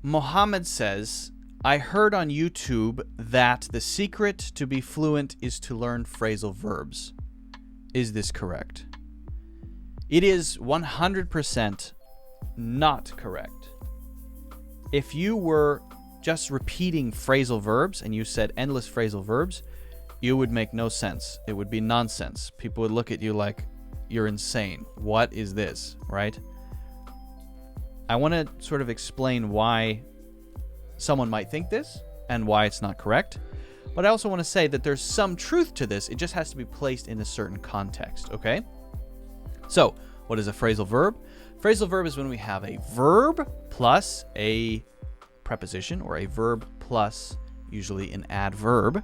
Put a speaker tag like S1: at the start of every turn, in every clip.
S1: Mohammed says, I heard on YouTube that the secret to be fluent is to learn phrasal verbs. Is this correct? It is 100% not correct. If you were just repeating phrasal verbs and you said endless phrasal verbs, you would make no sense. It would be nonsense. People would look at you like you're insane. What is this, right? I want to sort of explain why someone might think this and why it's not correct. But I also want to say that there's some truth to this. It just has to be placed in a certain context, okay? So, what is a phrasal verb? Phrasal verb is when we have a verb plus a preposition, or a verb plus usually an adverb.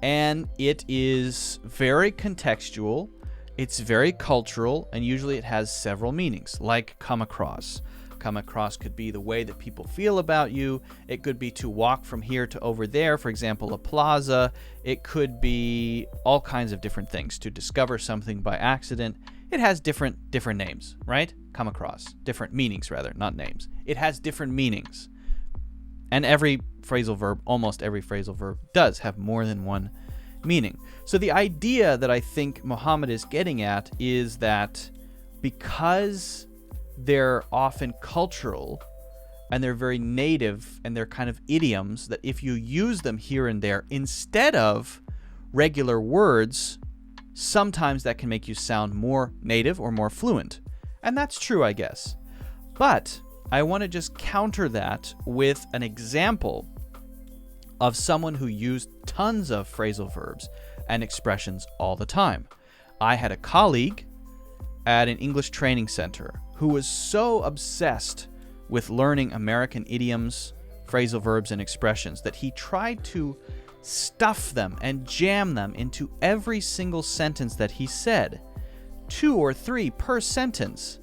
S1: And it is very contextual, it's very cultural, and usually it has several meanings, like come across. Come across could be the way that people feel about you. It could be to walk from here to over there, for example, a plaza. It could be all kinds of different things. To discover something by accident. It has different names, right? Come across. Different meanings, rather, not names. It has different meanings. And every phrasal verb, almost every phrasal verb, does have more than one meaning. So the idea that I think Mohammed is getting at is that because they're often cultural and they're very native and they're kind of idioms, that if you use them here and there instead of regular words, sometimes that can make you sound more native or more fluent. And that's true, I guess. But I want to just counter that with an example of someone who used tons of phrasal verbs and expressions all the time. I had a colleague at an English training center who was so obsessed with learning American idioms, phrasal verbs, and expressions that he tried to stuff them and jam them into every single sentence that he said. 2 or 3 per sentence.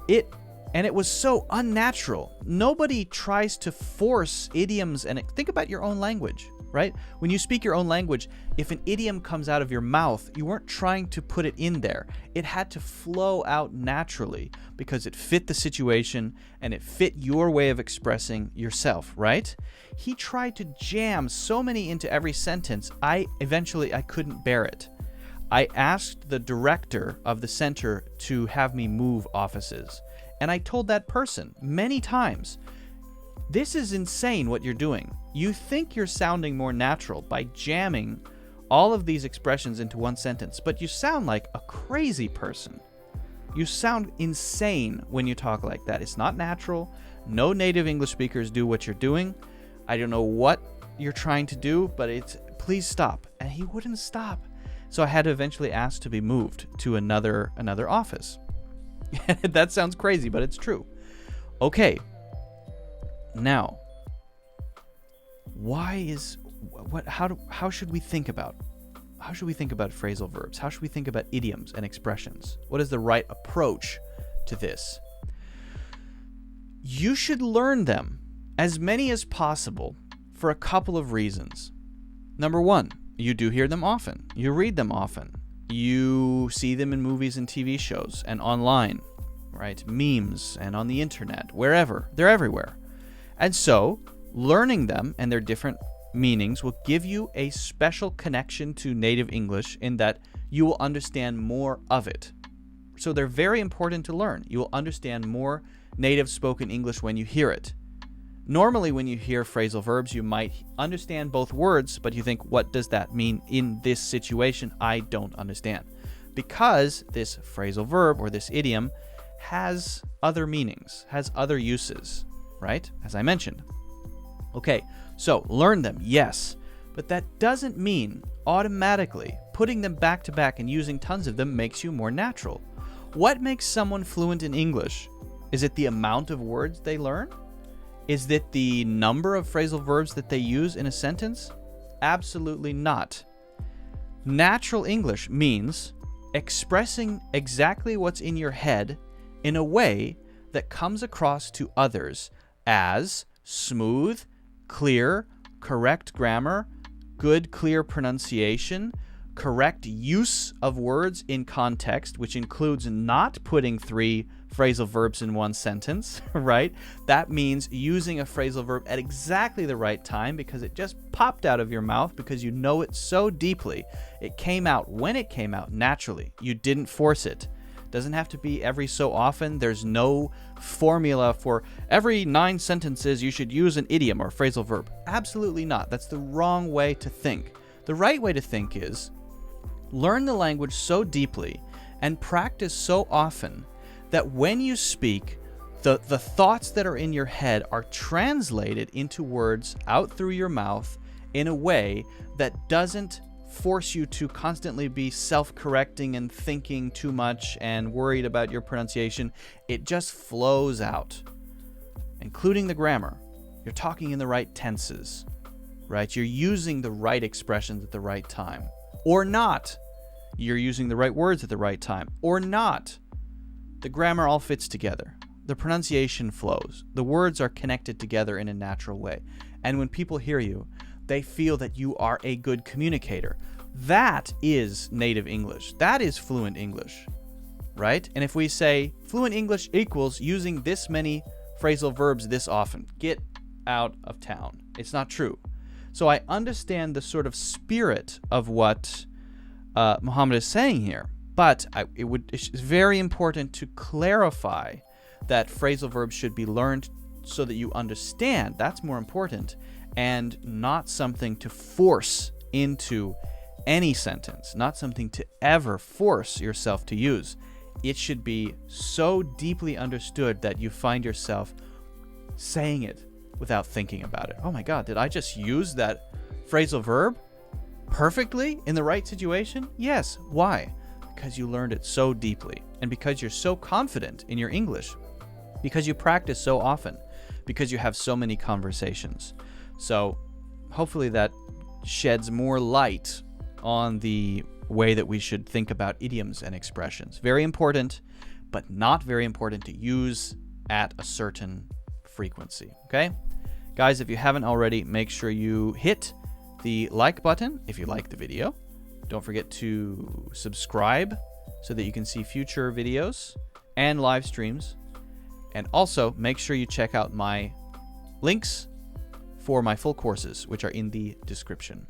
S1: And it was so unnatural. Nobody tries to force idioms, and think about your own language, right? When you speak your own language, if an idiom comes out of your mouth, you weren't trying to put it in there. It had to flow out naturally because it fit the situation and it fit your way of expressing yourself, right? He tried to jam so many into every sentence, I couldn't bear it. I asked the director of the center to have me move offices. And I told that person many times, this is insane what you're doing. You think you're sounding more natural by jamming all of these expressions into one sentence, but you sound like a crazy person. You sound insane when you talk like that. It's not natural. No native English speakers do what you're doing. I don't know what you're trying to do, but please stop. And he wouldn't stop. So I had to eventually ask to be moved to another office. That sounds crazy, but it's true. Okay. Now, how should we think about phrasal verbs? How should we think about idioms and expressions? What is the right approach to this? You should learn them, as many as possible, for a couple of reasons. Number 1, you do hear them often. You read them often. You see them in movies and TV shows and online, right? Memes and on the internet, wherever. They're everywhere. And so, learning them and their different meanings will give you a special connection to native English in that you will understand more of it. So they're very important to learn. You will understand more native spoken English when you hear it. Normally, when you hear phrasal verbs, you might understand both words, but you think, what does that mean in this situation? I don't understand. Because this phrasal verb or this idiom has other meanings, has other uses, right? As I mentioned. Okay, so learn them, yes. But that doesn't mean automatically putting them back to back and using tons of them makes you more natural. What makes someone fluent in English? Is it the amount of words they learn? Is it the number of phrasal verbs that they use in a sentence? Absolutely not. Natural English means expressing exactly what's in your head in a way that comes across to others as smooth, clear, correct grammar, good, clear pronunciation, correct use of words in context, which includes not putting 3 phrasal verbs in one sentence, right? That means using a phrasal verb at exactly the right time because it just popped out of your mouth because you know it so deeply. It came out when it came out naturally. You didn't force it. Doesn't have to be every so often. There's no formula for every 9 sentences you should use an idiom or phrasal verb. Absolutely not. That's the wrong way to think. The right way to think is learn the language so deeply and practice so often that when you speak, the thoughts that are in your head are translated into words out through your mouth in a way that doesn't force you to constantly be self-correcting and thinking too much and worried about your pronunciation. It just flows out, including the grammar. You're talking in the right tenses, right? You're using the right expressions at the right time, or not. You're using the right words at the right time, or not. The grammar all fits together. The pronunciation flows. The words are connected together in a natural way. And when people hear you, they feel that you are a good communicator. That is native English. That is fluent English, right? And if we say fluent English equals using this many phrasal verbs this often, get out of town. It's not true. So I understand the sort of spirit of what Muhammad is saying here, but it's very important to clarify that phrasal verbs should be learned so that you understand. That's more important, and not something to force into any sentence, not something to ever force yourself to use. It should be so deeply understood that you find yourself saying it without thinking about it. Oh my God, did I just use that phrasal verb perfectly in the right situation? Yes. Why? Because you learned it so deeply, and because you're so confident in your English, because you practice so often, because you have so many conversations. So hopefully that sheds more light on the way that we should think about idioms and expressions. Very important, but not very important to use at a certain frequency. Okay? Guys, if you haven't already, make sure you hit the like button if you like the video. Don't forget to subscribe so that you can see future videos and live streams. And also make sure you check out my links for my full courses, which are in the description.